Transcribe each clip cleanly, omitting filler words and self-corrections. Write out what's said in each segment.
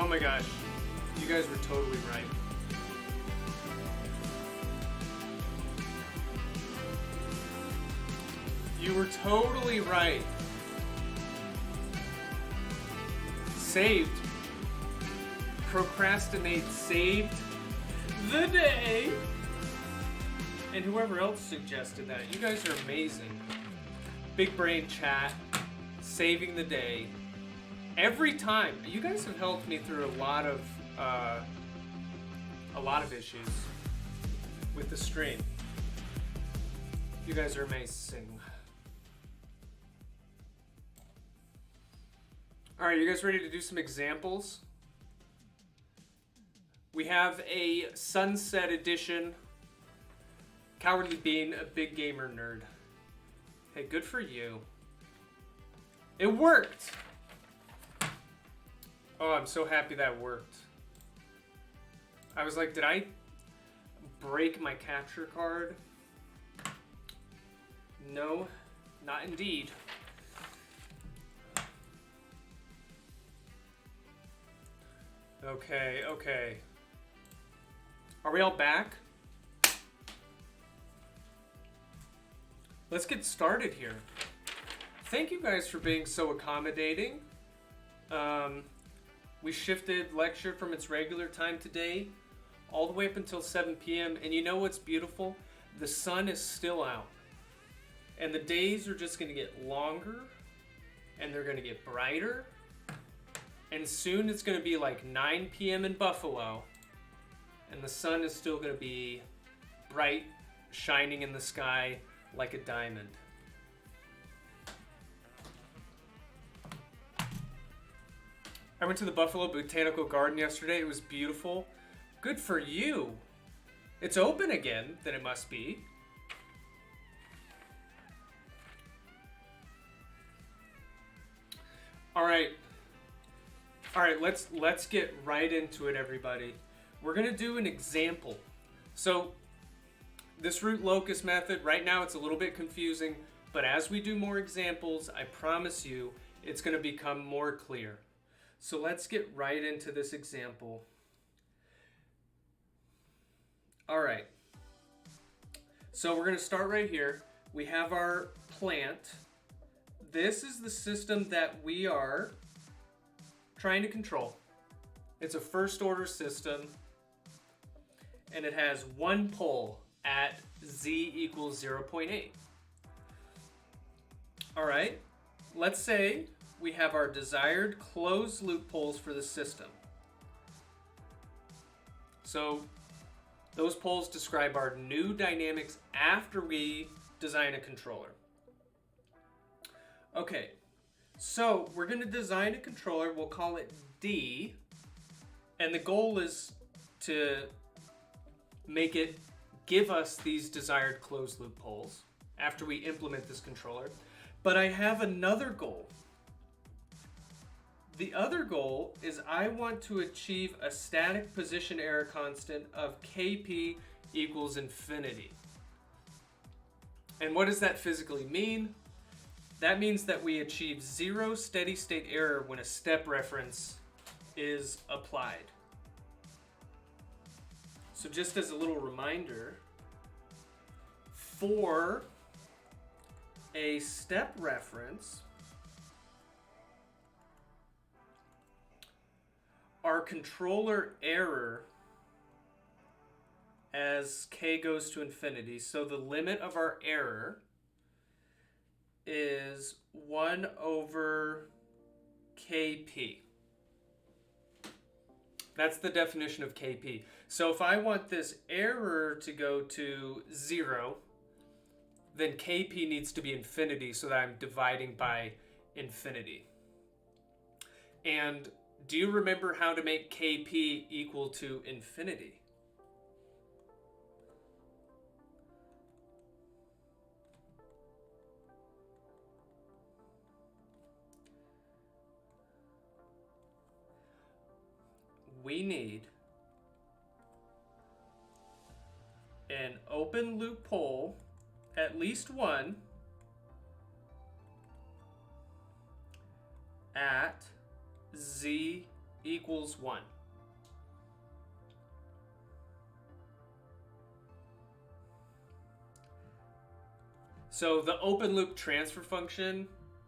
Oh my gosh, you guys were totally right. You were totally right. Saved. Procrastinate saved the day. And whoever else suggested that, you guys are amazing. Big brain chat, saving the day. Every time, you guys have helped me through a lot of issues with the stream. You guys are amazing. All right, you guys ready to do some examples? We have a Sunset Edition. Cowardly Bean, a big gamer nerd. Hey, good for you. It worked! Oh, I'm so happy that worked. I was like, did I break my capture card? No, not indeed. Okay, okay. Are we all back? Let's get started here. Thank you guys for being so accommodating. We shifted lecture from its regular time today all the way up until 7 p.m. And you know what's beautiful? The sun is still out. And the days are just going to get longer. And they're going to get brighter. And soon it's going to be like 9 p.m. in Buffalo. And the sun is still going to be bright, shining in the sky like a diamond. I went to the Buffalo Botanical Garden yesterday. It was beautiful. Good for you. It's open again, then it must be. All right, let's get right into it, everybody. We're gonna do an example. So this root locus method, right now it's a little bit confusing, but as we do more examples, I promise you, it's gonna become more clear. So let's get right into this example. All right, so we're gonna start right here. We have our plant. This is the system that we are trying to control. It's a first order system, and it has one pole at z equals 0.8. All right, let's say we have our desired closed loop poles for the system. So those poles describe our new dynamics after we design a controller. Okay, so we're going to design a controller. We'll call it D, and the goal is to make it give us these desired closed loop poles after we implement this controller. But I have another goal. The other goal is I want to achieve a static position error constant of Kp equals infinity. And what does that physically mean? That means that we achieve zero steady state error when a step reference is applied. So just as a little reminder, for a step reference, our controller error as k goes to infinity, so the limit of our error is 1 over Kp. That's the definition of Kp. So if I want this error to go to 0, then Kp needs to be infinity so that I'm dividing by infinity. And do you remember how to make Kp equal to infinity? We need an open loop pole, at least one, at z equals 1. So the open loop transfer function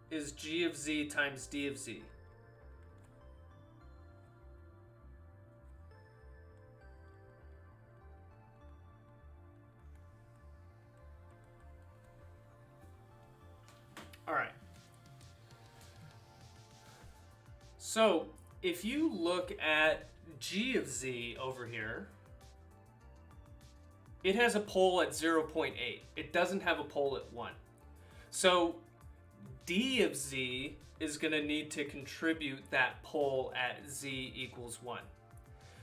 is g of z times d of z. All right. So if you look at g of z over here, it has a pole at 0.8. It doesn't have a pole at 1. So d of z is going to need to contribute that pole at z equals 1.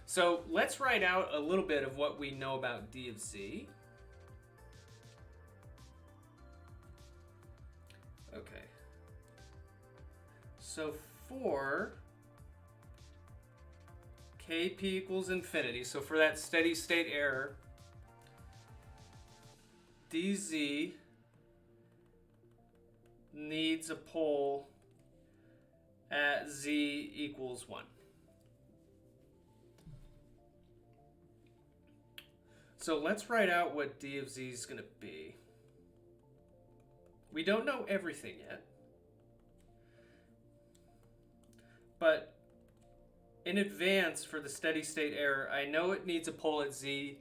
So let's write out a little bit of what we know about d of z. Okay. So for kp equals infinity, so for that steady state error, dz needs a pole at z equals 1. So let's write out what d of z is going to be. We don't know everything yet, but in advance for the steady state error, I know it needs a pole at z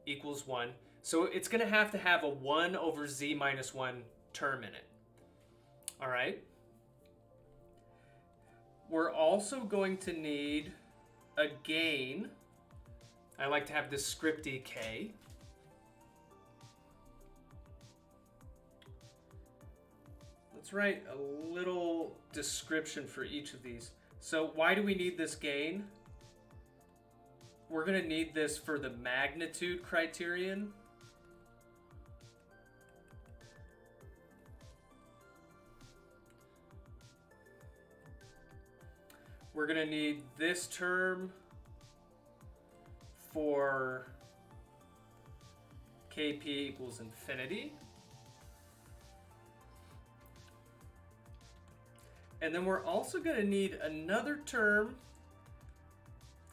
equals 1. So it's going to have a 1 over z minus 1 term in it. All right. We're also going to need a gain. I like to have this scripty k. Let's write a little description for each of these. So why do we need this gain? We're going to need this for the magnitude criterion. We're going to need this term for kp equals infinity. And then we're also going to need another term.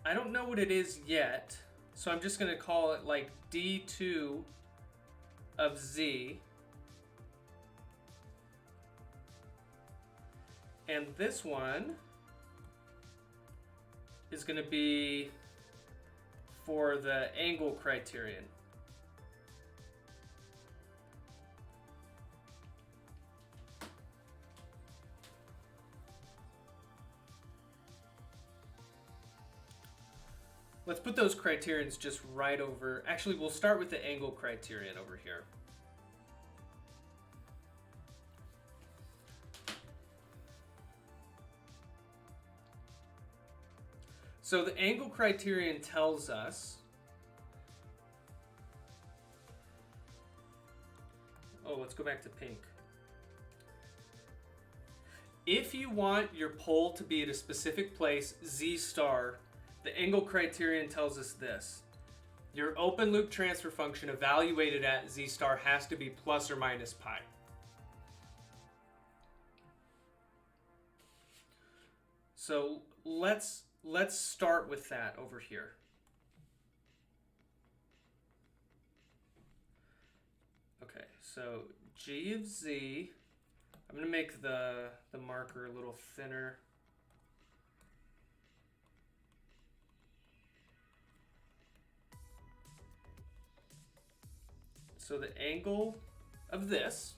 I don't know what it is yet, so I'm just going to call it like d2 of z. And this one is going to be for the angle criterion. Let's put those criterions just right over. Actually, we'll start with the angle criterion over here. So the angle criterion tells us, let's go back to pink. If you want your pole to be at a specific place, z star, the angle criterion tells us this. Your open loop transfer function evaluated at z star has to be plus or minus pi. So let's start with that over here. Okay, so g of z, I'm going to make the marker a little thinner. So the angle of this,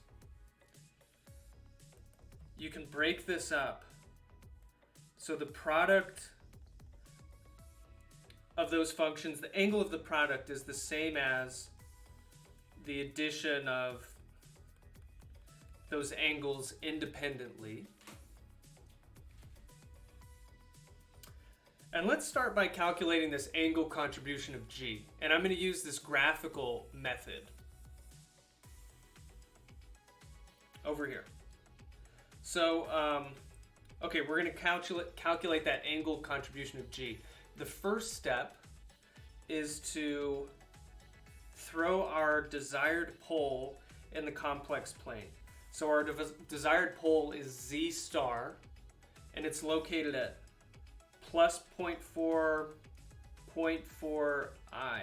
you can break this up. So the product of those functions, the angle of the product is the same as the addition of those angles independently. And let's start by calculating this angle contribution of g. And I'm going to use this graphical method over here. So, okay, we're going to calculate that angle contribution of g. The first step is to throw our desired pole in the complex plane. So our desired pole is z star, and it's located at plus 0.4, 0.4i.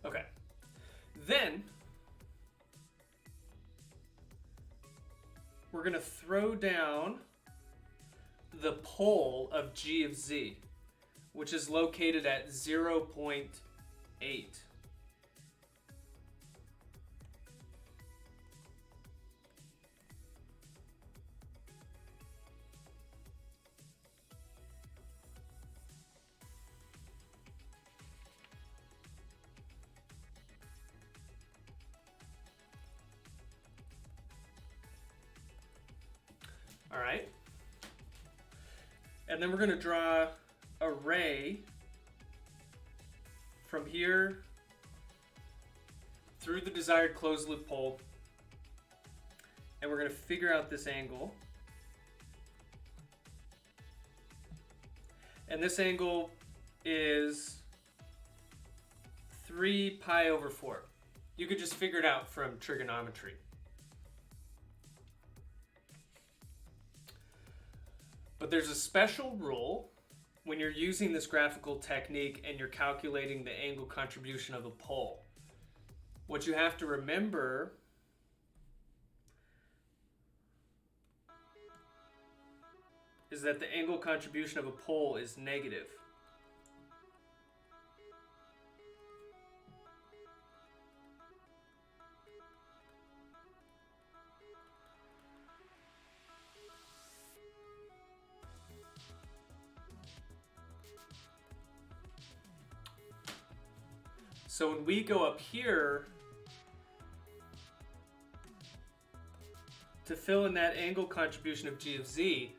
Okay. Then we're going to throw down the pole of g of z, which is located at 0.8. All right. And then we're going to draw a ray from here through the desired closed loop pole. And we're going to figure out this angle. And this angle is 3 pi over 4. You could just figure it out from trigonometry. But there's a special rule when you're using this graphical technique and you're calculating the angle contribution of a pole. What you have to remember is that the angle contribution of a pole is negative. So when we go up here to fill in that angle contribution of g of z,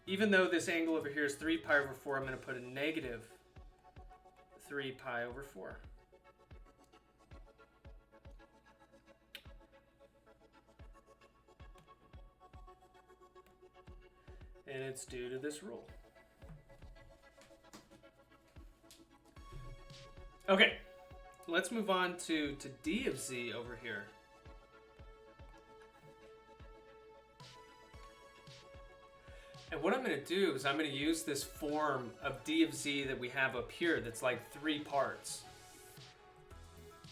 even though this angle over here is 3 pi over 4, I'm going to put a negative 3 pi over 4. And it's due to this rule. Okay. Let's move on to d of z over here. And what I'm going to do is I'm going to use this form of d of z that we have up here that's like 3 parts.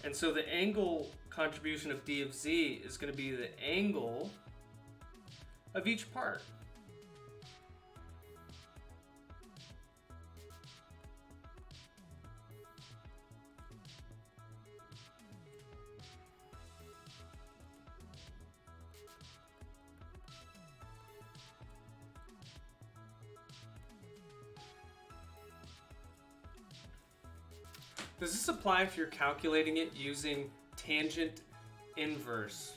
And so the angle contribution of d of z is going to be the angle of each part. Does this apply if you're calculating it using tangent inverse?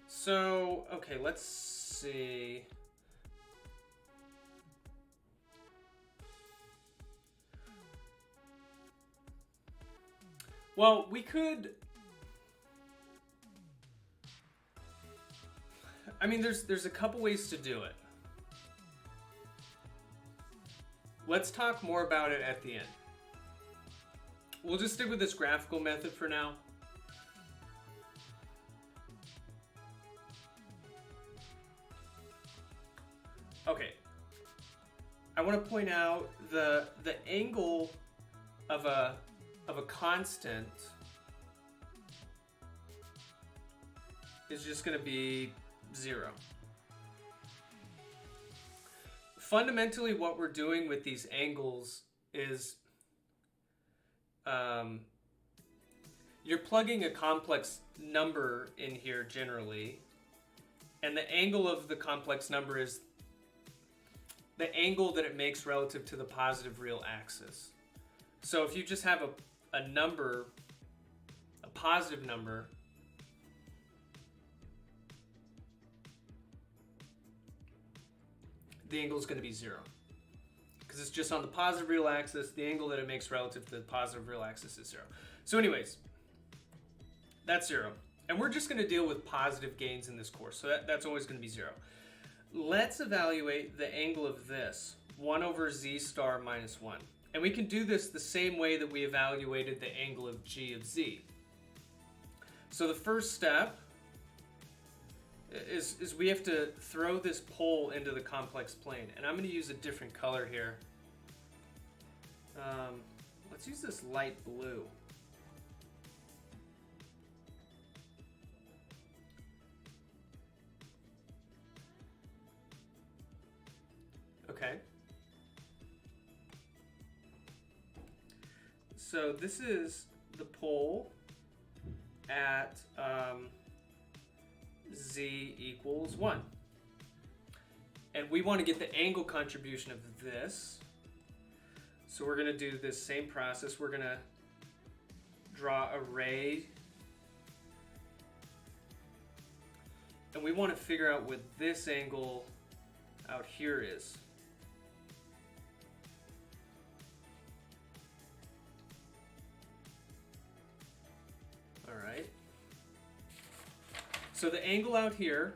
So, okay, let's see. Well, we could... I mean, there's a couple ways to do it. Let's talk more about it at the end. We'll just stick with this graphical method for now. Okay. I want to point out the angle of a constant is just going to be 0. Fundamentally, what we're doing with these angles is you're plugging a complex number in here generally, and the angle of the complex number is the angle that it makes relative to the positive real axis. So if you just have a number, a positive number, the angle is going to be 0. Because it's just on the positive real axis, the angle that it makes relative to the positive real axis is 0. So anyways, that's 0. And we're just going to deal with positive gains in this course, so that's always going to be 0. Let's evaluate the angle of this. 1 over z star minus 1. And we can do this the same way that we evaluated the angle of g of z. So the first step is we have to throw this pole into the complex plane. And I'm going to use a different color here. Let's use this light blue. Okay. So this is the pole at z equals 1. And we want to get the angle contribution of this. So we're going to do this same process. We're going to draw a ray. And we want to figure out what this angle out here is. All right. So the angle out here,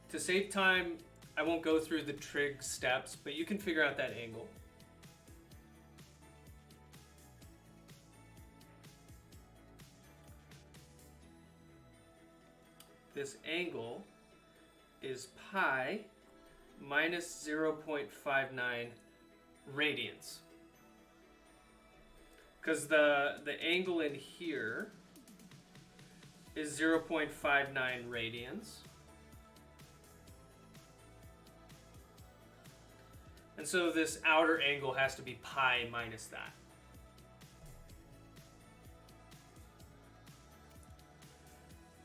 to save time, I won't go through the trig steps, but you can figure out that angle. This angle is pi minus 0.59 radians. Because the angle in here is 0.59 radians. And so this outer angle has to be pi minus that.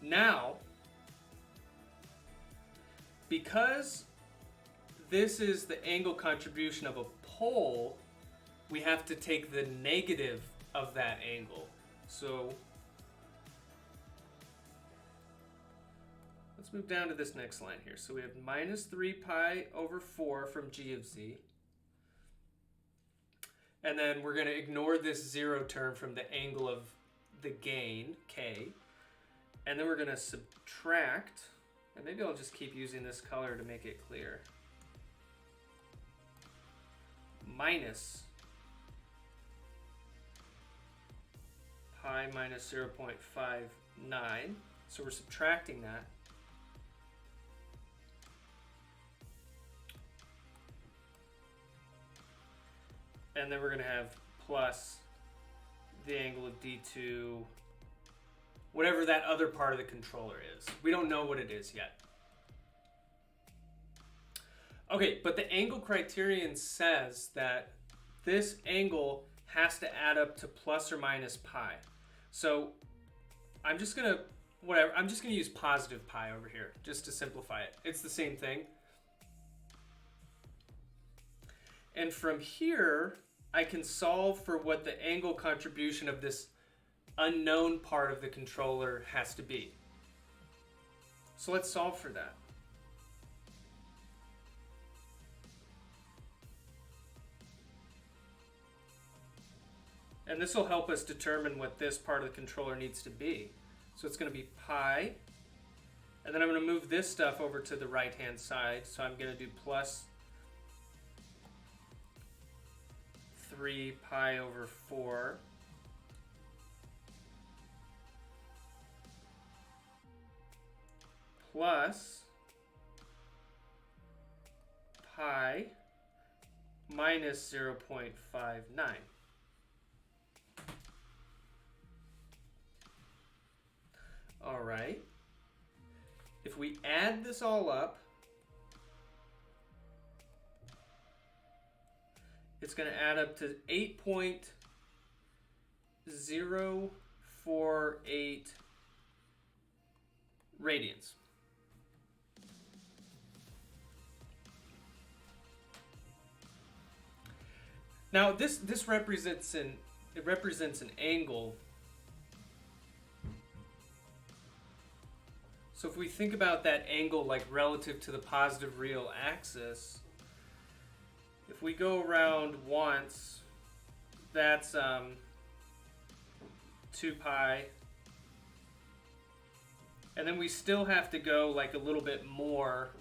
Now, because this is the angle contribution of a pole, we have to take the negative of that angle. So let's move down to this next line here. So we have minus 3 pi over 4 from g of z. And then we're going to ignore this 0 term from the angle of the gain, k. And then we're going to subtract, and maybe I'll just keep using this color to make it clear, minus pi minus 0.59. So we're subtracting that. And then we're going to have plus the angle of d2, whatever that other part of the controller is. We don't know what it is yet. Okay, but the angle criterion says that this angle has to add up to plus or minus pi. So I'm just going to use positive pi over here just to simplify it. It's the same thing. And from here, I can solve for what the angle contribution of this unknown part of the controller has to be. So let's solve for that. And this will help us determine what this part of the controller needs to be. So it's going to be pi, and then I'm going to move this stuff over to the right-hand side. So I'm going to do plus 3 pi over 4 plus pi minus 0.59. All right. If we add this all up, it's going to add up to 8.048 radians. Now this represents an angle. So if we think about that angle like relative to the positive real axis, if we go around once, that's 2 pi. And then we still have to go like a little bit more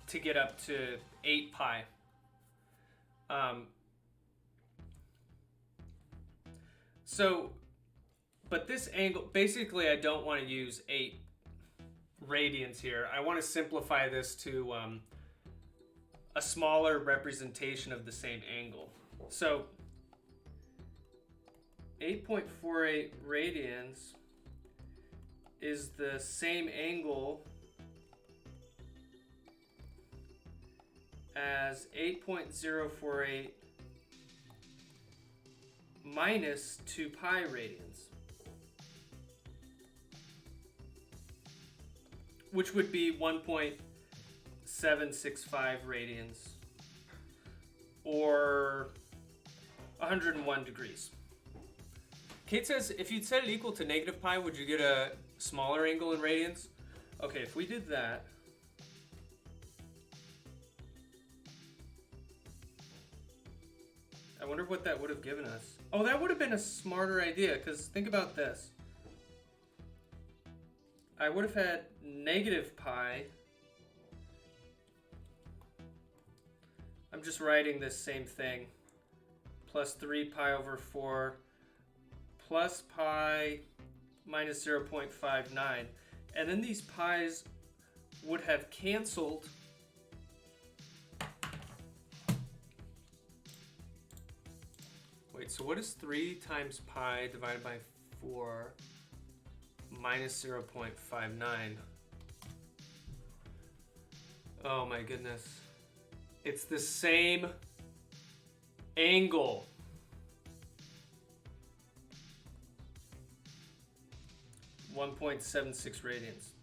to get up to 8 pi. So, but this angle, basically I don't want to use 8 radians here. I want to simplify this to a smaller representation of the same angle. So 8.48 radians is the same angle as 8.048 minus 2 pi radians, which would be 1.765 radians, or 101 degrees. Kate says, if you'd set it equal to negative pi, would you get a smaller angle in radians? Okay, if we did that, I wonder what that would have given us. Oh, that would have been a smarter idea, because think about this. I would have had negative pi. I'm just writing this same thing. Plus 3 pi over 4 plus pi minus 0.59. And then these pi's would have canceled. Wait, so what is 3 times pi divided by 4 minus 0.59? Oh my goodness. It's the same angle. .76 radians.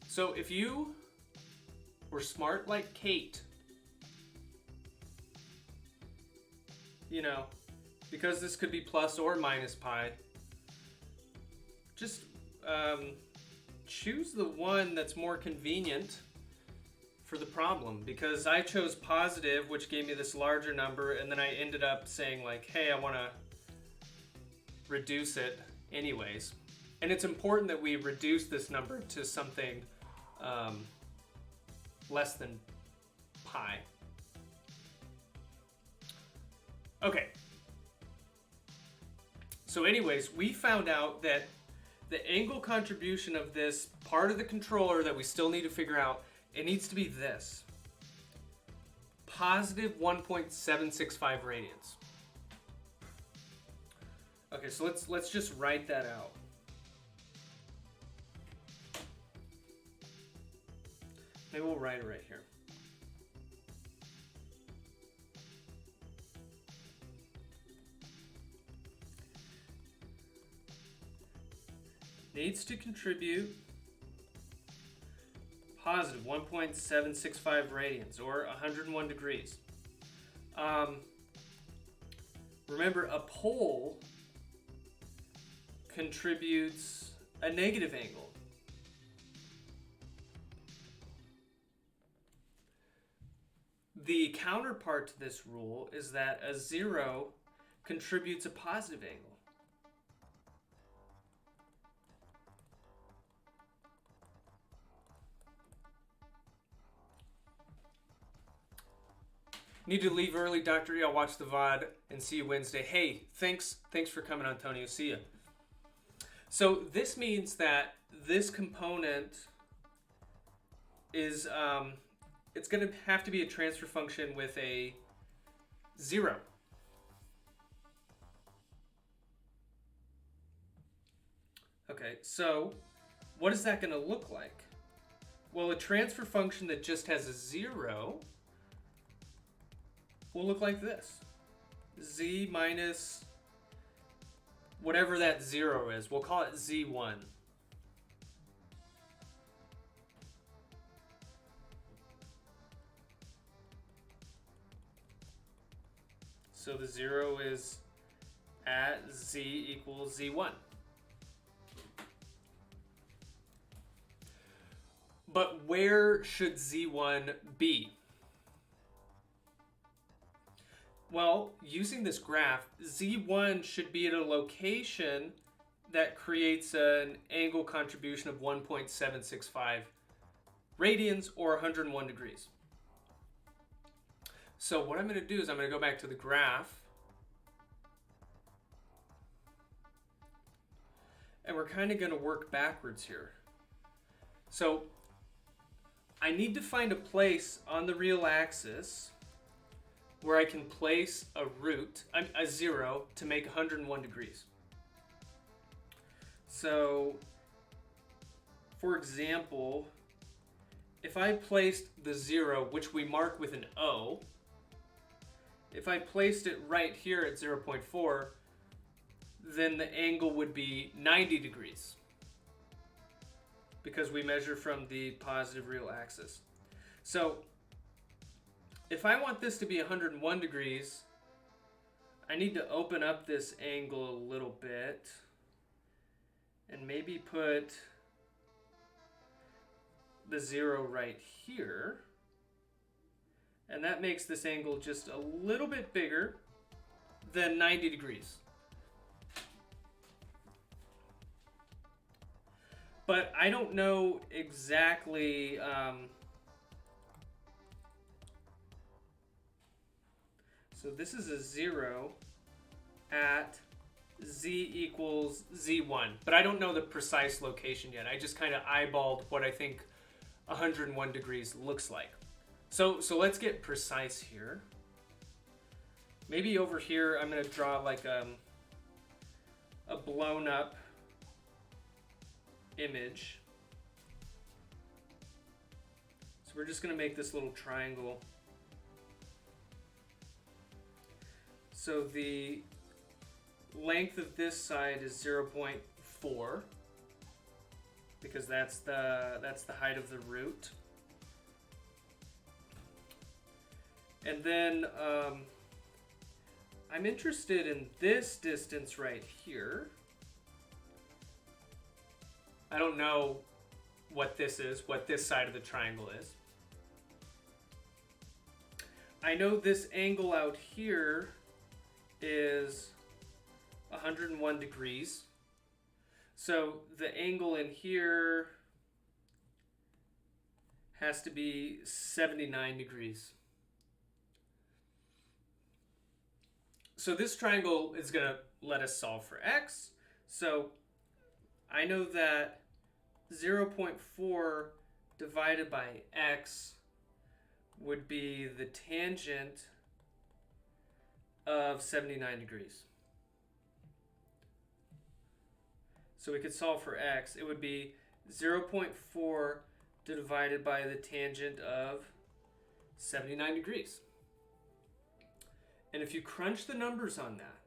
So if you were smart like Kate, you know, because this could be plus or minus pi, just choose the one that's more convenient for the problem, because I chose positive, which gave me this larger number, and then I ended up saying like, hey, I want to reduce it anyways. And it's important that we reduce this number to something less than pi. Okay. So anyways, we found out that the angle contribution of this part of the controller that we still need to figure out, it needs to be this. Positive 1.765 radians. Okay, so let's just write that out. Maybe we'll write it right here. Needs to contribute positive 1.765 radians, or 101 degrees. Remember, a pole contributes a negative angle. The counterpart to this rule is that a 0 contributes a positive angle. Need to leave early, Dr. E. I'll watch the VOD and see you Wednesday. Hey, thanks for coming, Antonio. See ya. So this means that this component is, it's going to have to be a transfer function with a 0. Okay, so what is that going to look like? Well, a transfer function that just has a 0 will look like this. Z minus whatever that 0 is. We'll call it Z1. So the 0 is at Z equals Z1. But where should Z1 be? Well, using this graph, Z1 should be at a location that creates an angle contribution of 1.765 radians or 101 degrees. So what I'm going to do is I'm going to go back to the graph. And we're kind of going to work backwards here. So I need to find a place on the real axis where I can place a 0 to make 101 degrees. So, for example, if I placed the 0, which we mark with an O, if I placed it right here at 0.4, then the angle would be 90 degrees because we measure from the positive real axis. So if I want this to be 101 degrees, I need to open up this angle a little bit and maybe put the 0 right here. And that makes this angle just a little bit bigger than 90 degrees. But I don't know exactly so this is a 0 at z equals z1, but I don't know the precise location yet. I just kind of eyeballed what I think 101 degrees looks like. So let's get precise here. Maybe over here I'm going to draw like a blown up image. So we're just going to make this little triangle. So the length of this side is 0.4 because that's the height of the root. And then I'm interested in this distance right here. I don't know what this is, what this side of the triangle is. I know this angle out here is 101 degrees. So the angle in here has to be 79 degrees. So this triangle is going to let us solve for x. So I know that 0.4 divided by x would be the tangent of 79 degrees. So we could solve for x. It would be 0.4 divided by the tangent of 79 degrees. And if you crunch the numbers on that,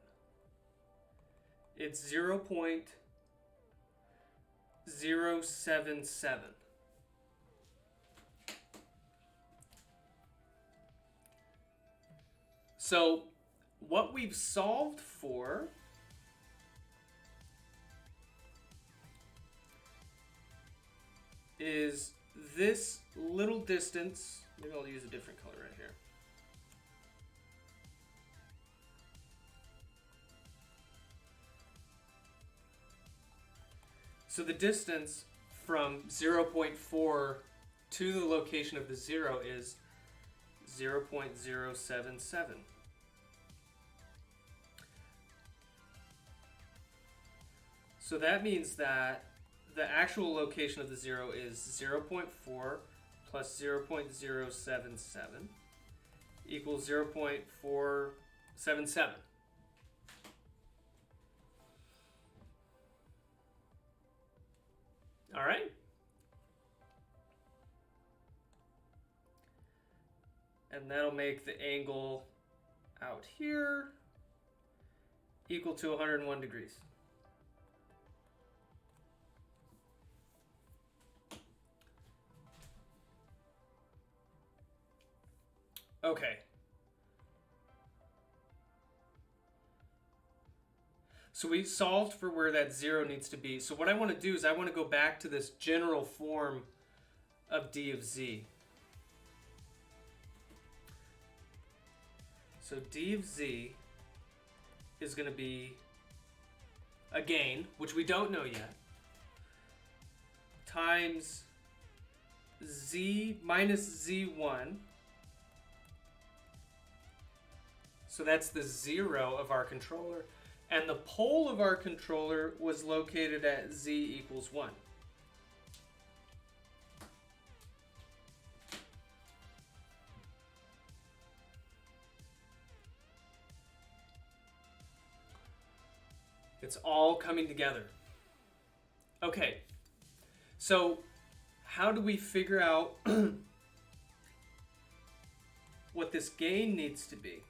it's 0.077. So what we've solved for is this little distance. Maybe I'll use a different color right here. So the distance from 0.4 to the location of the 0 is 0.077. So that means that the actual location of the 0 is 0.4 plus 0.077 equals 0.477. All right. And that'll make the angle out here equal to 101 degrees. Okay. So we solved for where that 0 needs to be. So what I want to do is I want to go back to this general form of d of z. So d of z is going to be a gain, which we don't know yet, times z minus z1. So that's the 0 of our controller. And the pole of our controller was located at z equals 1. It's all coming together. Okay, so how do we figure out what this gain needs to be?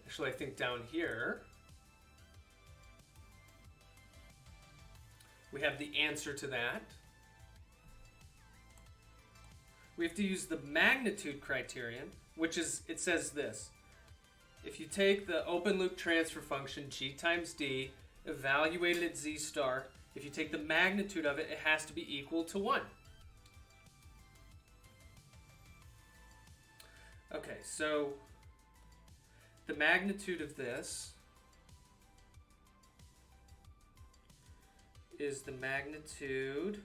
Actually, I think down here we have the answer to that. We have to use the magnitude criterion, which is, it says this. If you take the open loop transfer function g times d, evaluate it at z star, if you take the magnitude of it, it has to be equal to 1. Okay, so the magnitude of this is the magnitude,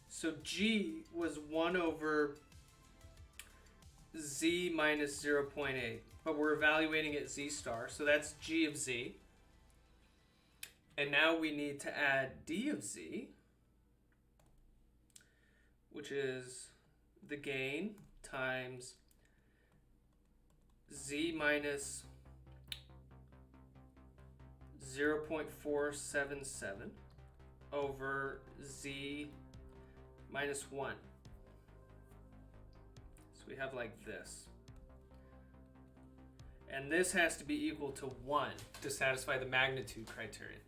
so g was 1 over z minus 0.8, but we're evaluating at z star, so that's g of z. And now we need to add d of z, which is the gain times z minus 0.477 over z minus 1. So we have like this. And this has to be equal to 1 to satisfy the magnitude criterion.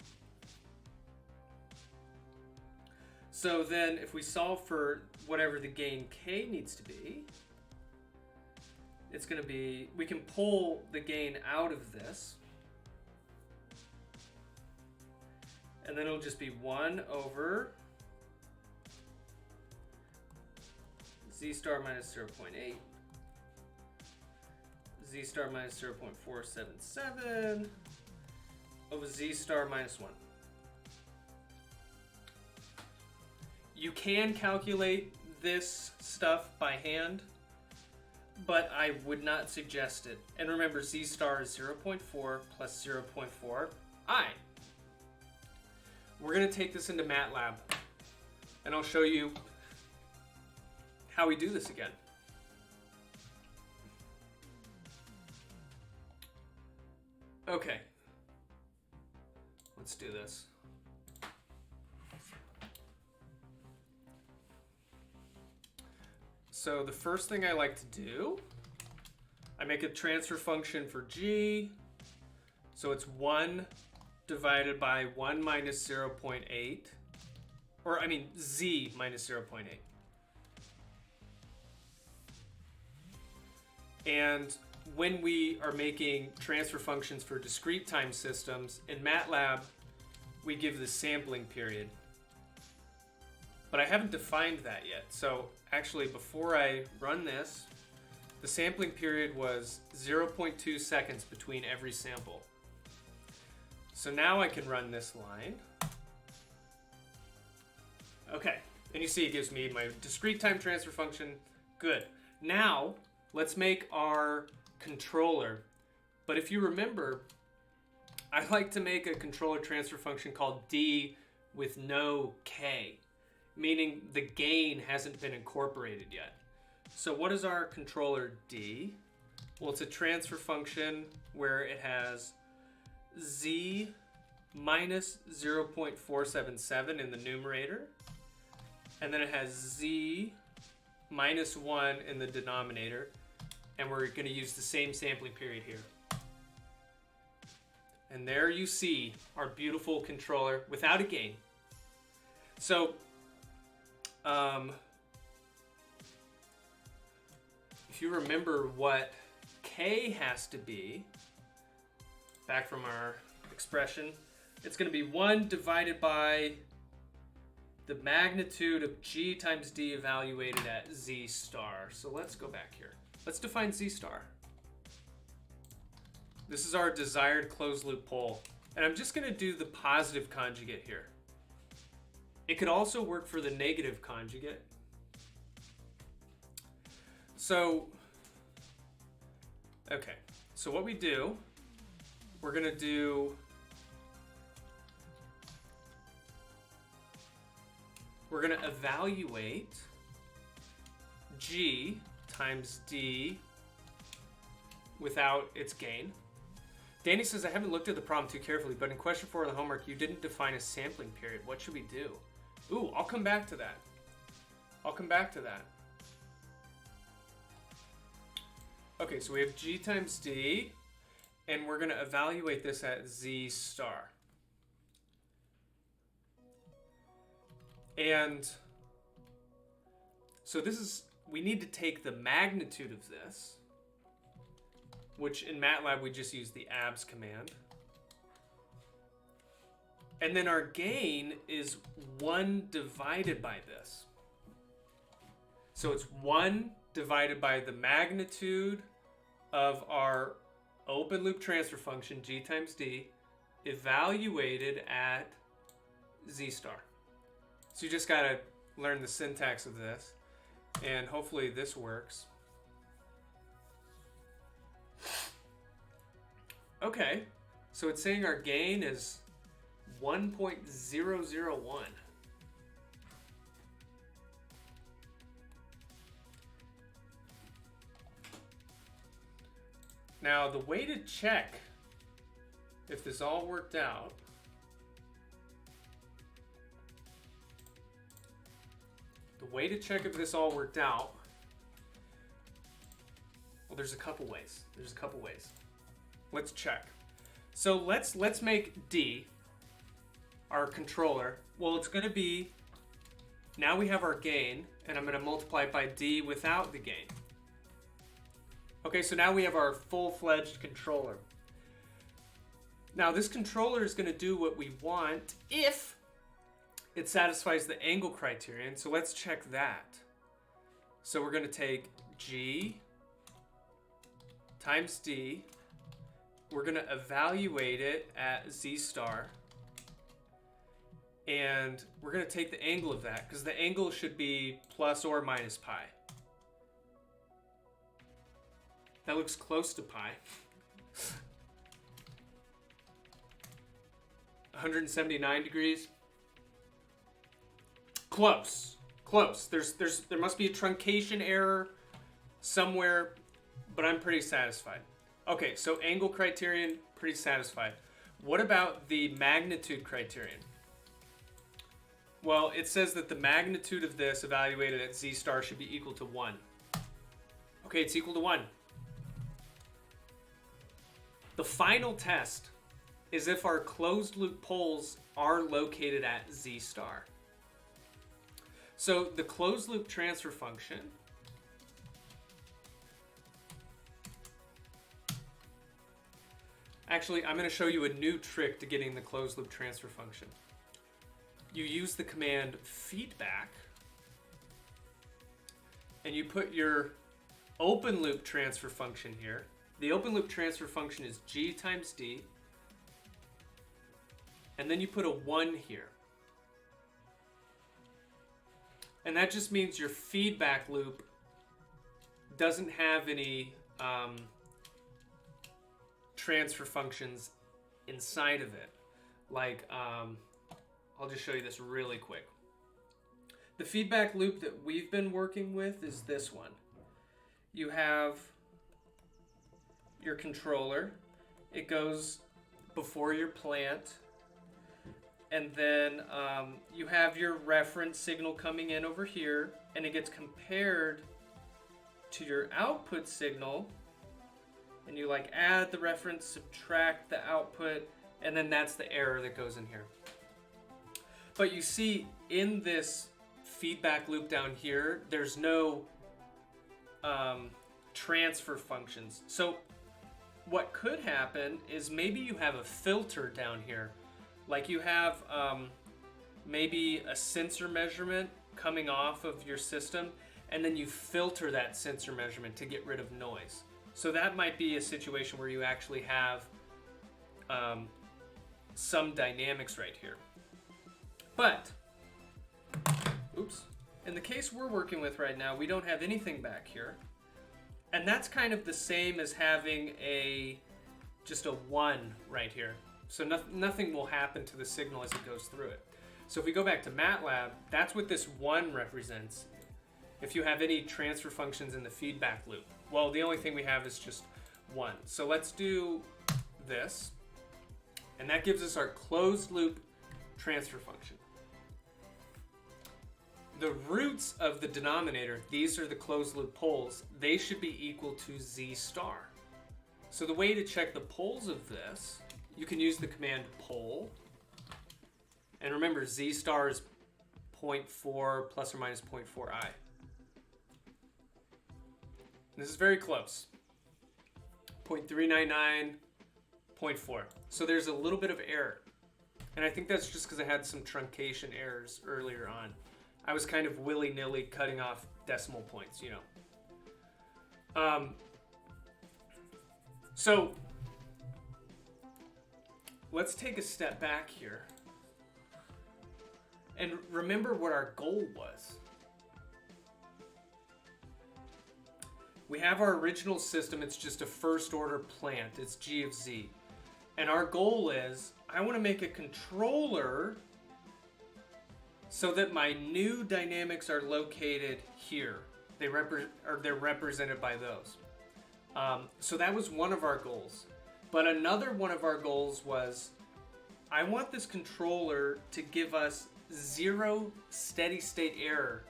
So then if we solve for whatever the gain k needs to be, it's going to be, we can pull the gain out of this. And then it'll just be 1 over z star minus 0.8, z star minus 0.477 over z star minus 1. You can calculate this stuff by hand, but I would not suggest it. And remember, z star is 0.4 plus 0.4 I. We're going to take this into MATLAB, and I'll show you how we do this again. Okay, let's do this. So the first thing I like to do, I make a transfer function for g. So it's 1 divided by 1 minus 0.8, or I mean z minus 0.8. And when we are making transfer functions for discrete time systems, in MATLAB, we give the sampling period. But I haven't defined that yet. So actually, before I run this, the sampling period was 0.2 seconds between every sample. So now I can run this line. Okay, and you see it gives me my discrete time transfer function. Good. Now, let's make our controller. But if you remember, I like to make a controller transfer function called d with no k, meaning the gain hasn't been incorporated yet. So what is our controller d? Well, it's a transfer function where it has z minus 0.477 in the numerator, and then it has z minus 1 in the denominator, and we're going to use the same sampling period here. And there you see our beautiful controller without a gain. So if you remember what k has to be, back from our expression, it's going to be 1 divided by the magnitude of g times d evaluated at z star. So let's go back here. Let's define z star. This is our desired closed loop pole. And I'm just gonna do the positive conjugate here. It could also work for the negative conjugate. So, okay. So what we do, we're gonna evaluate G times D without its gain. Danny says, I haven't looked at the problem too carefully, but in question 4 of the homework, you didn't define a sampling period. What should we do? Ooh, I'll come back to that. Okay, so we have G times D, and we're going to evaluate this at Z star. And so we need to take the magnitude of this, which in MATLAB we just use the abs command. And then our gain is 1 divided by this. So it's 1 divided by the magnitude of our open loop transfer function, G times D, evaluated at Z star. So you just gotta learn the syntax of this, and hopefully this works. Okay, so it's saying our gain is 1.001. Now, the way to check if this all worked out well, there's a couple ways. Let's check. So let's make D our controller. Well, it's going to be, now we have our gain, and I'm going to multiply it by D without the gain. Okay, so now we have our full-fledged controller. Now this controller is going to do what we want if it satisfies the angle criterion. So let's check that. So we're going to take G times D. We're going to evaluate it at Z star. And we're going to take the angle of that, because the angle should be plus or minus pi. That looks close to pi. 179 degrees. Close. There must be a truncation error somewhere, but I'm pretty satisfied. Okay, so angle criterion, pretty satisfied. What about the magnitude criterion? Well, it says that the magnitude of this evaluated at Z star should be equal to 1. Okay, it's equal to 1. The final test is if our closed loop poles are located at Z star. So the closed loop transfer function actually, I'm going to show you a new trick to getting the closed loop transfer function. You use the command feedback, and you put your open loop transfer function here. The open loop transfer function is G times D, and then you put a 1 here. And that just means your feedback loop doesn't have any transfer functions inside of it. Like, I'll just show you this really quick. The feedback loop that we've been working with is this one. You have your controller. It goes before your plant. And then you have your reference signal coming in over here, and it gets compared to your output signal. And you like add the reference, subtract the output, and then that's the error that goes in here. But you see in this feedback loop down here, there's no transfer functions. So what could happen is maybe you have a filter down here. Like you have maybe a sensor measurement coming off of your system, and then you filter that sensor measurement to get rid of noise. So that might be a situation where you actually have some dynamics right here. But, oops, in the case we're working with right now, we don't have anything back here. And that's kind of the same as having just a 1 right here. So nothing will happen to the signal as it goes through it. So if we go back to MATLAB, that's what this 1 represents. If you have any transfer functions in the feedback loop. Well, the only thing we have is just 1. So let's do this. And that gives us our closed loop transfer function. The roots of the denominator, these are the closed loop poles, they should be equal to z star. So the way to check the poles of this, you can use the command pole. And remember, z star is 0.4 plus or minus 0.4i. This is very close. 0.399, 0.4. So there's a little bit of error. And I think that's just because I had some truncation errors earlier on. I was kind of willy-nilly cutting off decimal points, you know. So let's take a step back here and remember what our goal was. We have our original system, it's just a first order plant, it's g of z. And our goal is, I want to make a controller so that my new dynamics are located here. They're represented by those. So that was one of our goals. But another one of our goals was, I want this controller to give us 0 steady state error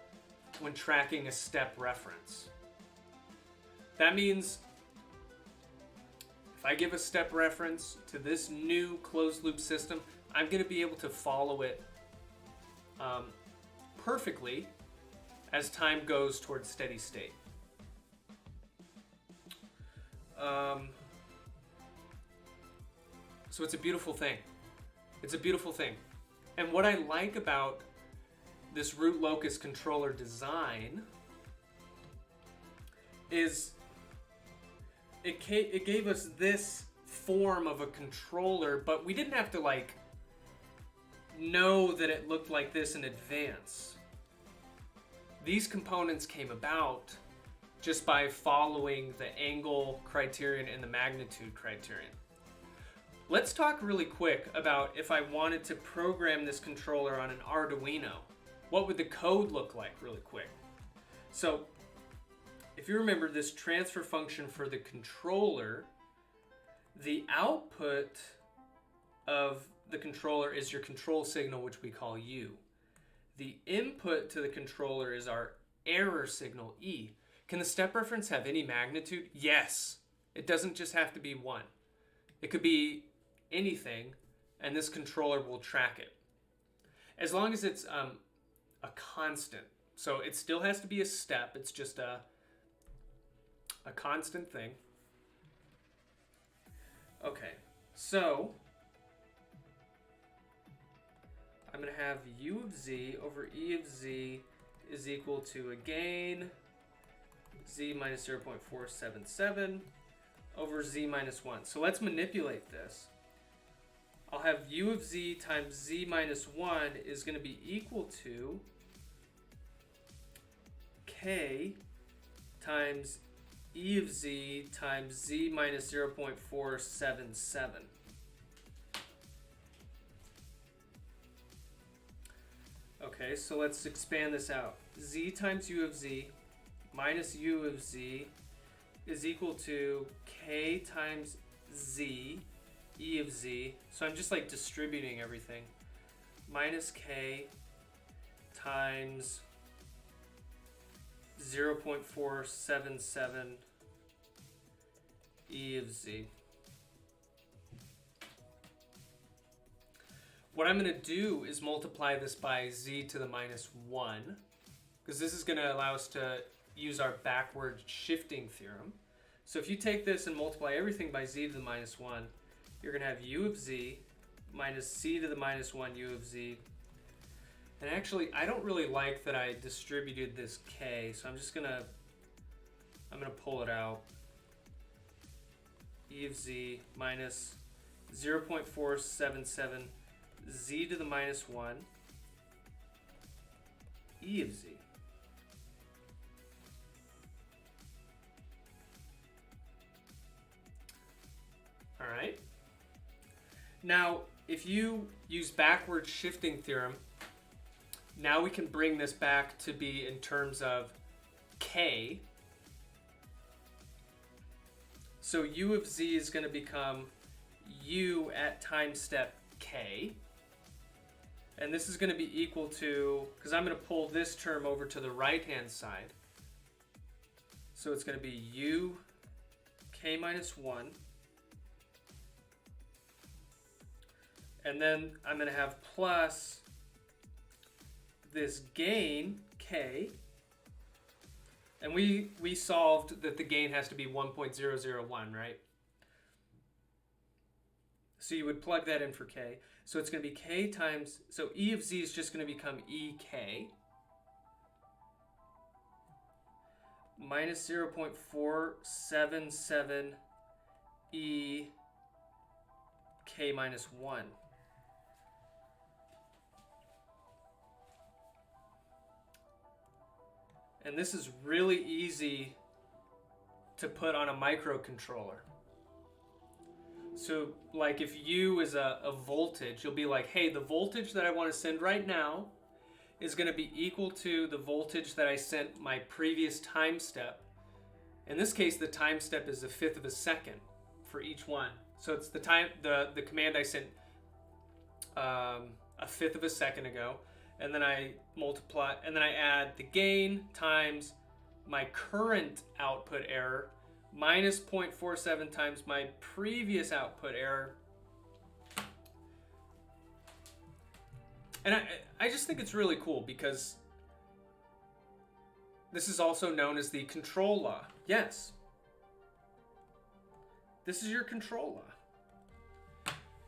when tracking a step reference. That means if I give a step reference to this new closed loop system, I'm going to be able to follow it perfectly as time goes towards steady state. So it's a beautiful thing. It's a beautiful thing. And what I like about this root locus controller design is it gave us this form of a controller, but we didn't have to like know that it looked like this in advance. These components came about just by following the angle criterion and the magnitude criterion. Let's talk really quick about if I wanted to program this controller on an Arduino. What would the code look like really quick? So if you remember this transfer function for the controller, the output of the controller is your control signal, which we call U. The input to the controller is our error signal, E. Can the step reference have any magnitude? Yes. It doesn't just have to be 1. It could be anything, and this controller will track it. As long as it's a constant. So it still has to be a step. It's just a constant thing. Okay, so I'm going to have U of z over E of z is equal to, again, z minus 0.477 over z minus 1. So let's manipulate this. I'll have U of z times z minus 1 is going to be equal to k times E of z times z minus 0.477. Okay, so let's expand this out. Z times U of z minus U of z is equal to k times z, E of z. So I'm just like distributing everything. Minus k times 0.477 E of z. What I'm going to do is multiply this by z to the minus 1, because this is going to allow us to use our backward shifting theorem. So if you take this and multiply everything by z to the minus 1, you're going to have U of z minus c to the minus 1 U of z. And actually, I don't really like that I distributed this k, so I'm going to pull it out. of z minus 0.477 z to the minus 1 e of z. All right. Now, if you use backward shifting theorem, now we can bring this back to be in terms of k. So u of z is going to become u at time step k. And this is going to be equal to, because I'm going to pull this term over to the right-hand side. So it's going to be u k minus 1. And then I'm going to have plus this gain, k. And we solved that the gain has to be 1.001, right? So you would plug that in for k. So it's going to be k times, so e of z is just going to become ek minus 0.477 e k minus 1. And this is really easy to put on a microcontroller. So like if u is a voltage, you'll be like, hey, the voltage that I want to send right now is going to be equal to the voltage that I sent my previous time step. In this case, the time step is 1/5 of a second for each one. So it's the time, the command I sent 1/5 of a second ago. And then I multiply, and then I add the gain times my current output error minus 0.47 times my previous output error. And I just think it's really cool because this is also known as the control law. Yes. This is your control law.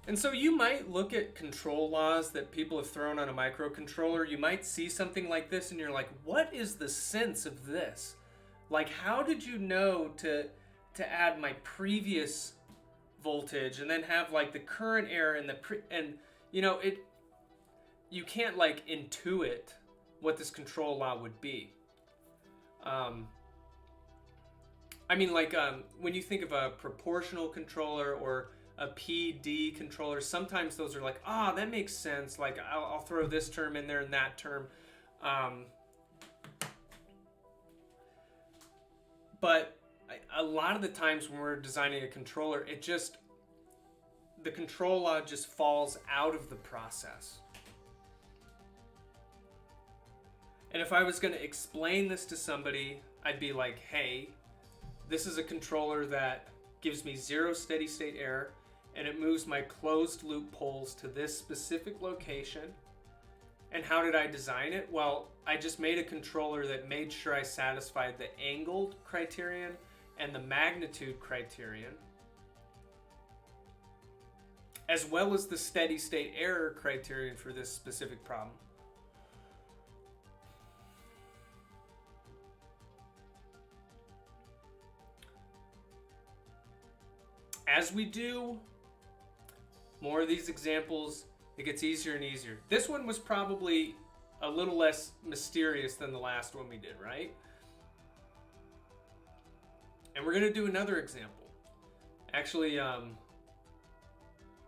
And so you might look at control laws that people have thrown on a microcontroller. You might see something like this and you're like, what is the sense of this? Like, how did you know to add my previous voltage and then have like the current error and you know, you can't like intuit what this control law would be. I mean, like when you think of a proportional controller or a PD controller, sometimes those are like, that makes sense. Like I'll throw this term in there and that term. But a lot of the times when we're designing a controller, the control law just falls out of the process. And if I was going to explain this to somebody, I'd be like, hey, this is a controller that gives me 0 steady state error, and it moves my closed loop poles to this specific location. And how did I design it? Well, I just made a controller that made sure I satisfied the angled criterion and the magnitude criterion, as well as the steady state error criterion for this specific problem. As we do more of these examples, it gets easier and easier. This one was probably a little less mysterious than the last one we did, right? And we're going to do another example. Actually,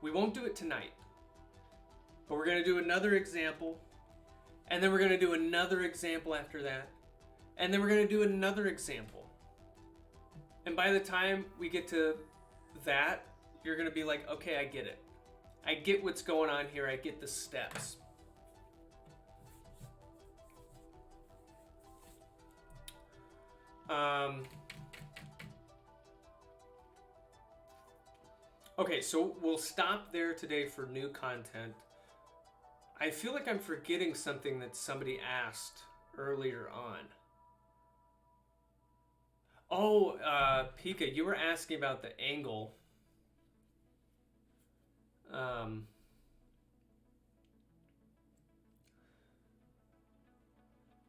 we won't do it tonight, but we're going to do another example, and then we're going to do another example after that, and then we're going to do another example. And by the time we get to that, you're going to be like, okay, I get it. I get what's going on here. I get the steps. Okay, so we'll stop there today for new content. I feel like I'm forgetting something that somebody asked earlier on. Oh, Pika, you were asking about the angle.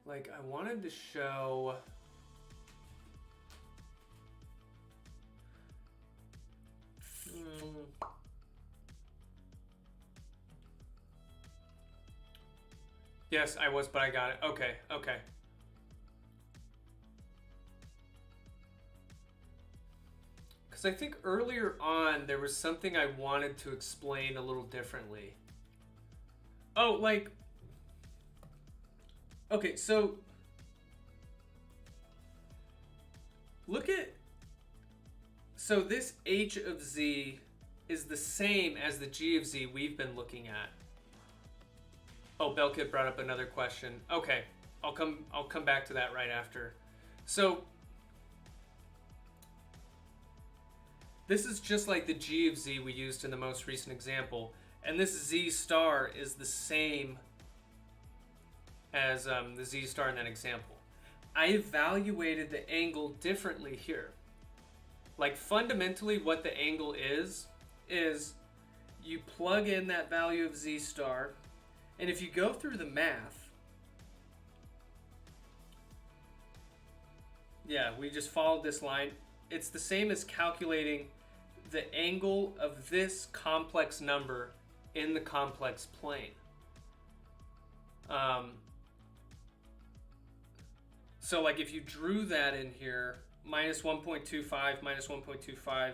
Like I wanted to show Yes, I was, but I got it. Okay, okay. Because I think earlier on there was something I wanted to explain a little differently. Oh, like... Okay, so... Look at... So this h of z is the same as the g of z we've been looking at. Oh, Belkit brought up another question. Okay, I'll come back to that right after. So this is just like the g of z we used in the most recent example, and this z star is the same as the z star in that example. I evaluated the angle differently here. Like fundamentally what the angle is you plug in that value of z star, and if you go through the math, yeah, we just followed this line. It's the same as calculating the angle of this complex number in the complex plane. So like if you drew that in here, minus 1.25, minus 1.25,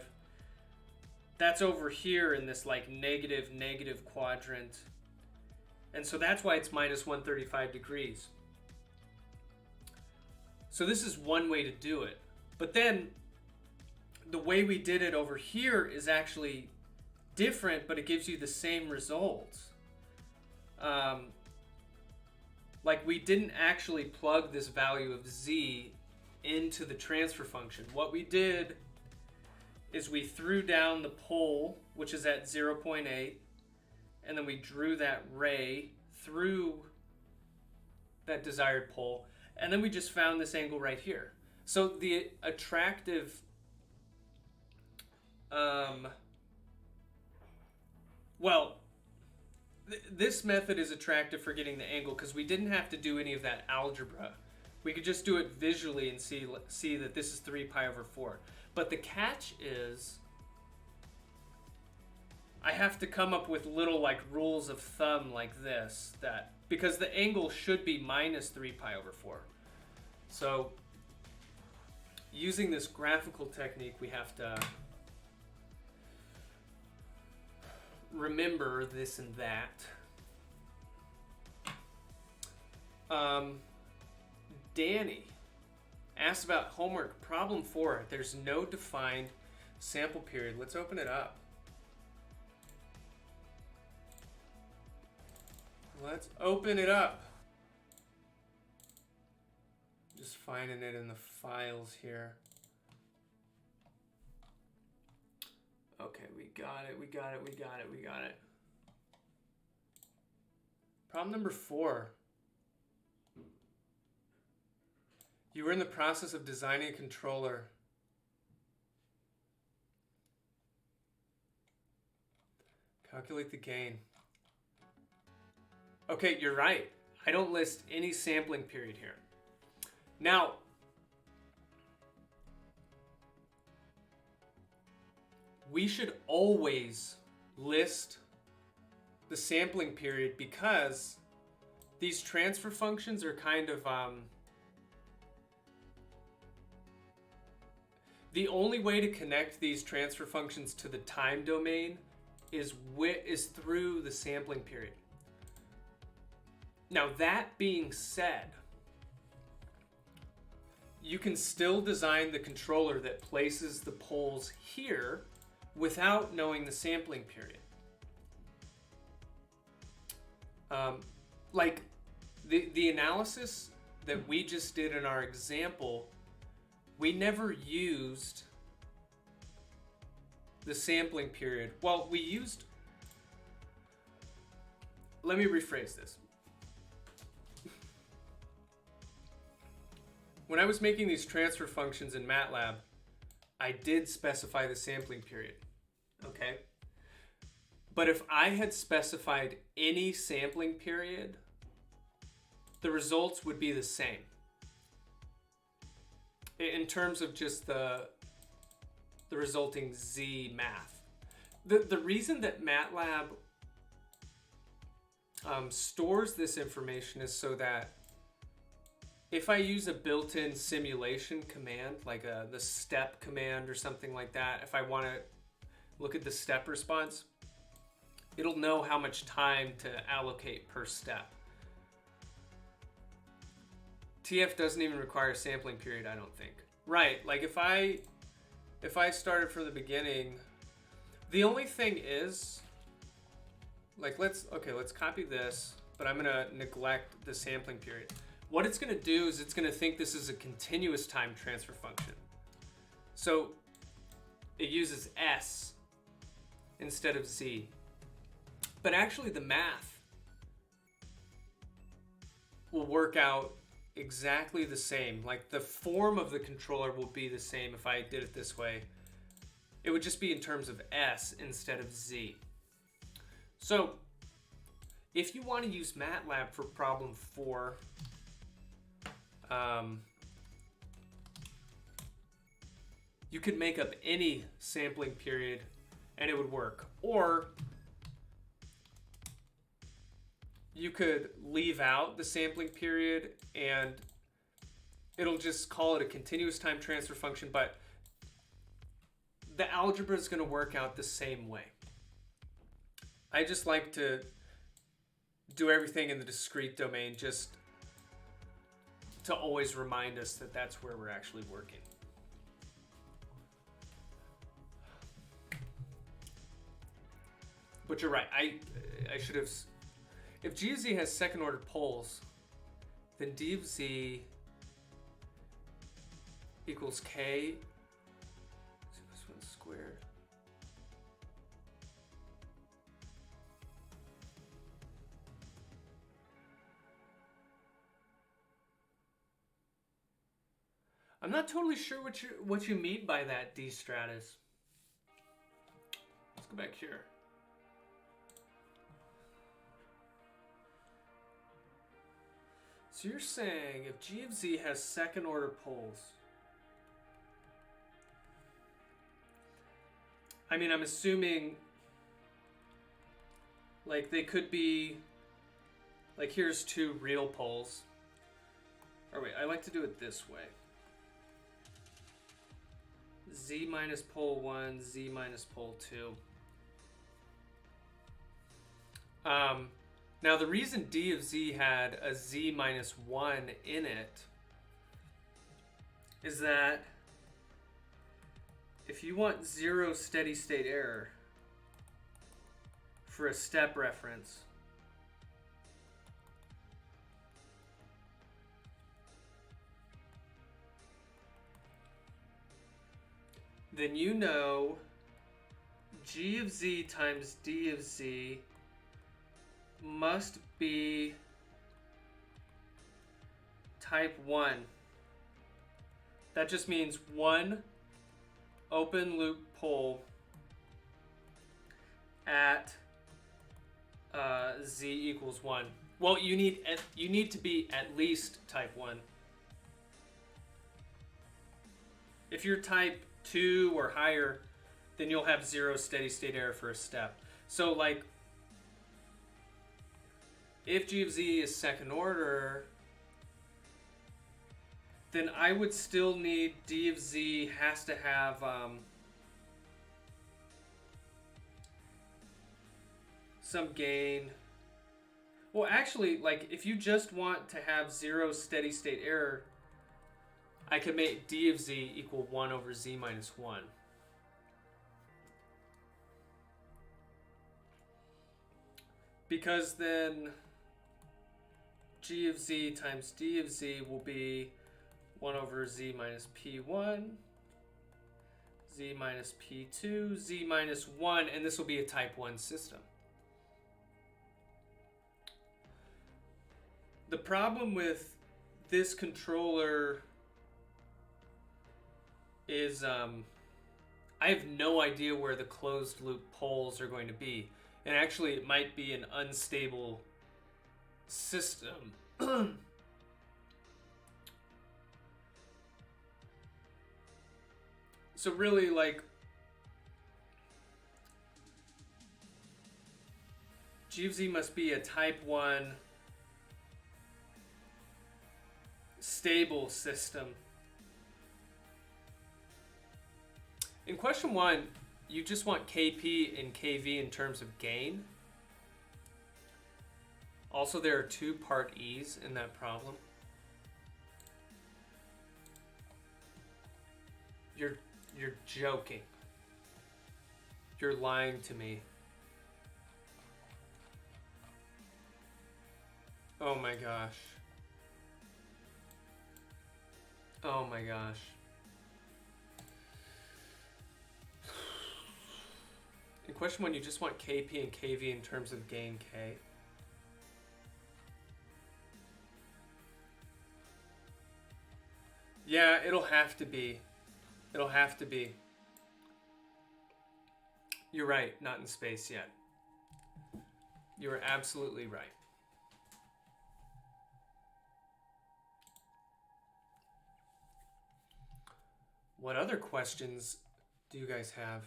that's over here in this like negative quadrant. And so that's why it's minus 135 degrees. So this is one way to do it. But then the way we did it over here is actually different, but it gives you the same results. Like we didn't actually plug this value of z into the transfer function. What we did is we threw down the pole, which is at 0.8, and then we drew that ray through that desired pole, and then we just found this angle right here. So the attractive, this method is attractive for getting the angle because we didn't have to do any of that algebra. We could just do it visually and see that this is 3 pi over 4. But the catch is I have to come up with little like rules of thumb like this, that because the angle should be minus 3 pi over 4. So using this graphical technique, we have to remember this and that. Danny asked about homework. Problem 4. There's no defined sample period. Let's open it up. Let's open it up. Just finding it in the files here. Okay, we got it. Problem number 4. You were in the process of designing a controller. Calculate the gain. Okay, you're right. I don't list any sampling period here. Now, we should always list the sampling period because these transfer functions are kind of the only way to connect these transfer functions to the time domain is through the sampling period. Now, that being said, you can still design the controller that places the poles here without knowing the sampling period. Like the analysis that we just did in our example, we never used the sampling period. Well, we used, let me rephrase this. When I was making these transfer functions in MATLAB, I did specify the sampling period, okay? But if I had specified any sampling period, the results would be the same. In terms of just the resulting Z math. The reason that MATLAB stores this information is so that if I use a built-in simulation command, like the step command or something like that, if I want to look at the step response, it'll know how much time to allocate per step. TF doesn't even require a sampling period, I don't think. Right, like if I started from the beginning, the only thing is, like let's copy this, but I'm gonna neglect the sampling period. What it's gonna do is it's gonna think this is a continuous time transfer function. So it uses S instead of Z. But actually the math will work out exactly the same. Like the form of the controller will be the same if I did it this way. It would just be in terms of S instead of Z. So if you want to use MATLAB for problem 4, you could make up any sampling period and it would work. Or you could leave out the sampling period and it'll just call it a continuous time transfer function, but the algebra is going to work out the same way. I just like to do everything in the discrete domain just to always remind us that that's where we're actually working. But you're right, I should have... If G of Z has second order poles, then D of Z equals K. So this one's squared. I'm not totally sure what you mean by that, D Stratus. Let's go back here. So you're saying if G of Z has second order poles, I mean, I'm assuming like they could be, like here's two real poles. Or wait, I like to do it this way. Z minus pole 1, Z minus pole 2. Now the reason D of Z had a Z minus 1 in it is that if you want zero steady state error for a step reference, then you know G of Z times D of Z must be type 1. That just means one open loop pole at Z equals 1. Well, you need to be at least type 1. If you're type 2 or higher, then you'll have zero steady state error for a step. So like if G of Z is second order, then I would still need D of Z has to have some gain. Well, actually, like if you just want to have zero steady state error, I could make D of Z equal 1 over Z minus 1. Because then G of Z times D of Z will be 1 over Z minus P1, Z minus P2, Z minus 1, and this will be a type 1 system. The problem with this controller is I have no idea where the closed loop poles are going to be. And actually it might be an unstable system. So really, like, G of Z must be a type 1 stable system. In question 1, you just want KP and KV in terms of gain. Also, there are 2 part E's in that problem. You're joking. You're lying to me. Oh my gosh. Oh my gosh. In question 1, you just want KP and KV in terms of gain K. Yeah, it'll have to be. It'll have to be. You're right, not in space yet. You are absolutely right. What other questions do you guys have?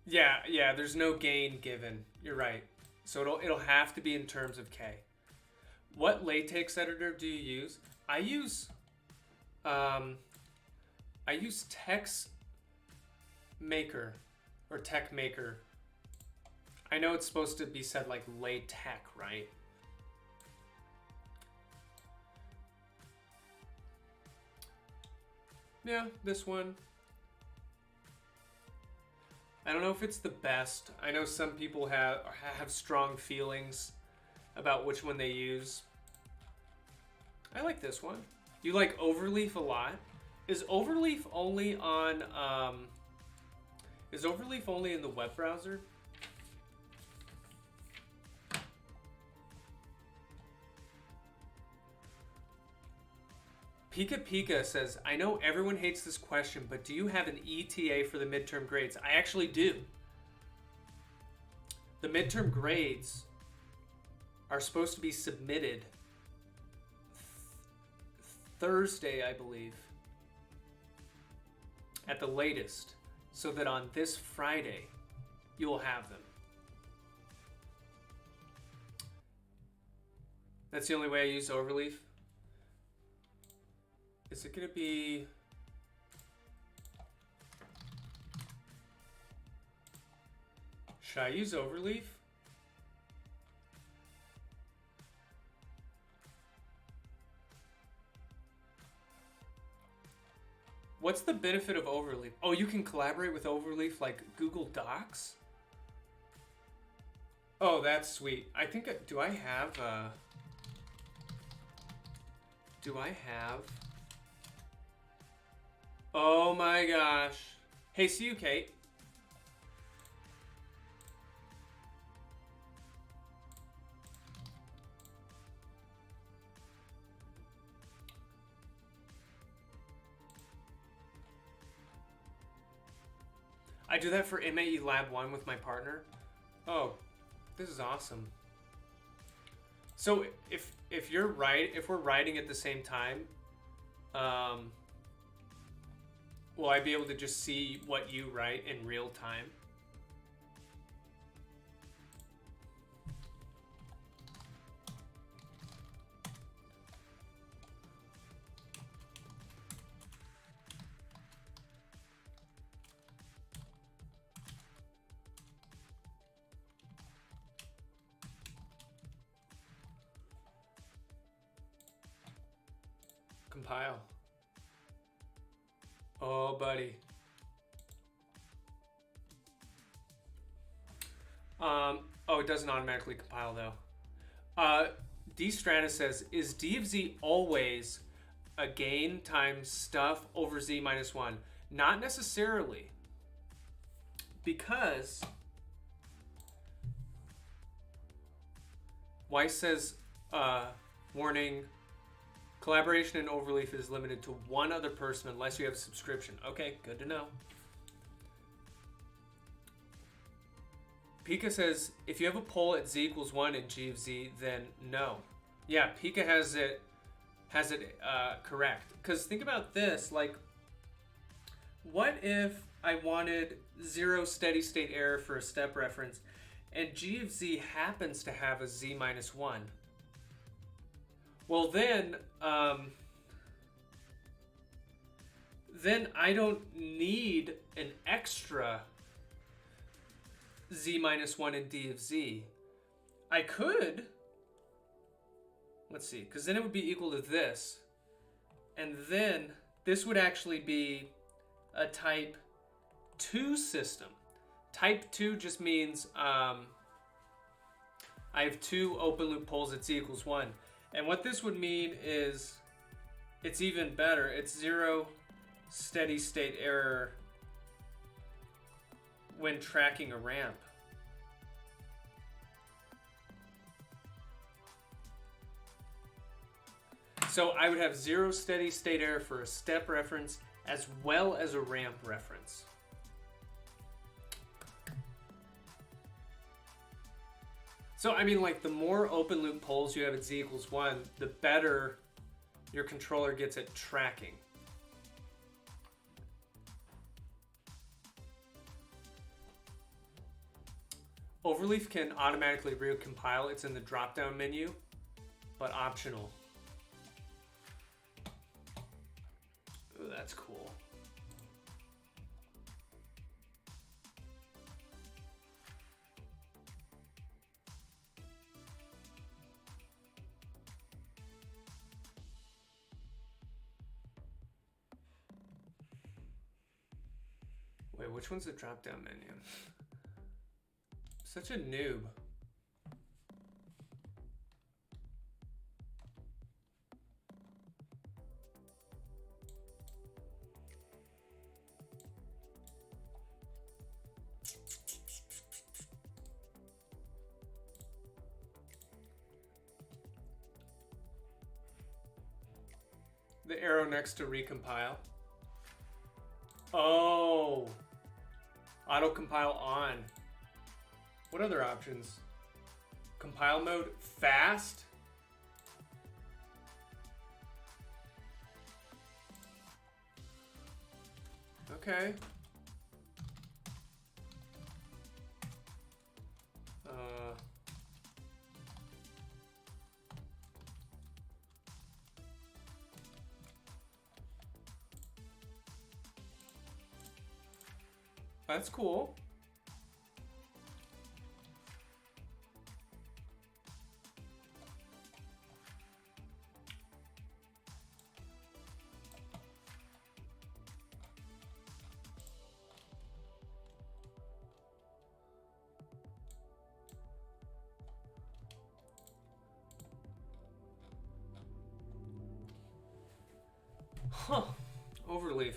Yeah, there's no gain given. You're right. So it'll have to be in terms of K. What latex editor do you use? I use Text Maker or Tech Maker. I know it's supposed to be said like LaTeX, right? Yeah, this one. I don't know if it's the best. I know some people have strong feelings about which one they use. I like this one. You like Overleaf a lot? Is Overleaf only on is Overleaf only in the web browser? Pika Pika says, I know everyone hates this question, but do you have an ETA for the midterm grades? I actually do. The midterm grades are supposed to be submitted Thursday, I believe, at the latest, so that on this Friday, you will have them. That's the only way I use Overleaf. Is it going to be... Should I use Overleaf? What's the benefit of Overleaf? Oh, you can collaborate with Overleaf like Google Docs? Oh, that's sweet. I think... Do I have... Oh my gosh. Hey, see you, Kate. I do that for MAE Lab 1 with my partner. Oh, this is awesome. So if you're right, if we're writing at the same time, will I be able to just see what you write in real time? Compile. Oh, buddy. Oh, it doesn't automatically compile though. D Stratus says, is D of Z always a gain times stuff over Z minus 1? Not necessarily. Because Weiss says, warning, collaboration in Overleaf is limited to one other person unless you have a subscription. Okay, good to know. Pika says, if you have a poll at Z equals 1 in G of Z, then no. Yeah, Pika has it correct. Because think about this, like, what if I wanted 0 steady state error for a step reference and g of z happens to have a z minus 1? Well, then I don't need an extra z minus 1 in d of z. I could, let's see, because then it would be equal to this. And then this would actually be a type 2 system. Type 2 just means I have 2 open loop poles at z equals 1. And what this would mean is it's even better. It's 0 steady state error when tracking a ramp. So I would have 0 steady state error for a step reference as well as a ramp reference. So I mean, like, the more open loop poles you have at z equals 1, the better your controller gets at tracking. Overleaf can automatically recompile. It's in the drop-down menu, but optional. Ooh, that's cool. Wait, which one's the drop-down menu? Such a noob. The arrow next to recompile. Oh, auto compile on. What other options? Compile mode fast. Okay. That's cool. Huh. Overleaf.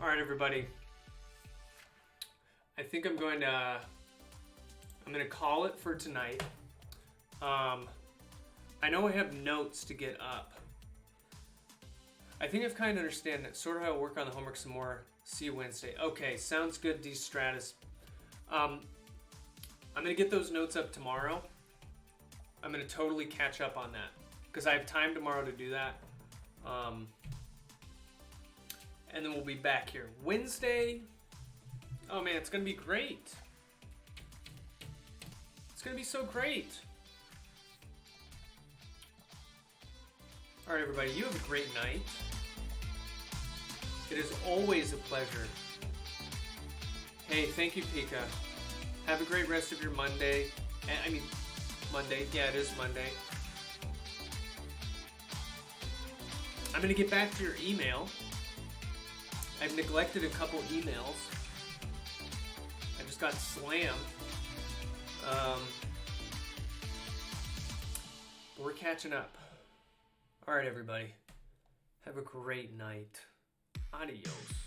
All right, everybody. I think I'm going to call it for tonight. I know I have notes to get up. I think I've kind of understand that sort of how to work on the homework some more. See you Wednesday. Okay, sounds good, D Stratus. I'm gonna get those notes up tomorrow. I'm gonna totally catch up on that because I have time tomorrow to do that. And then we'll be back here Wednesday. Oh man, it's gonna be great. It's gonna be so great. All right, everybody, you have a great night. It is always a pleasure. Hey, thank you, Pika. Have a great rest of your Monday. I mean, Monday. Yeah, it is Monday. I'm going to get back to your email. I've neglected a couple emails. I just got slammed. We're catching up. All right, everybody. Have a great night. Adios.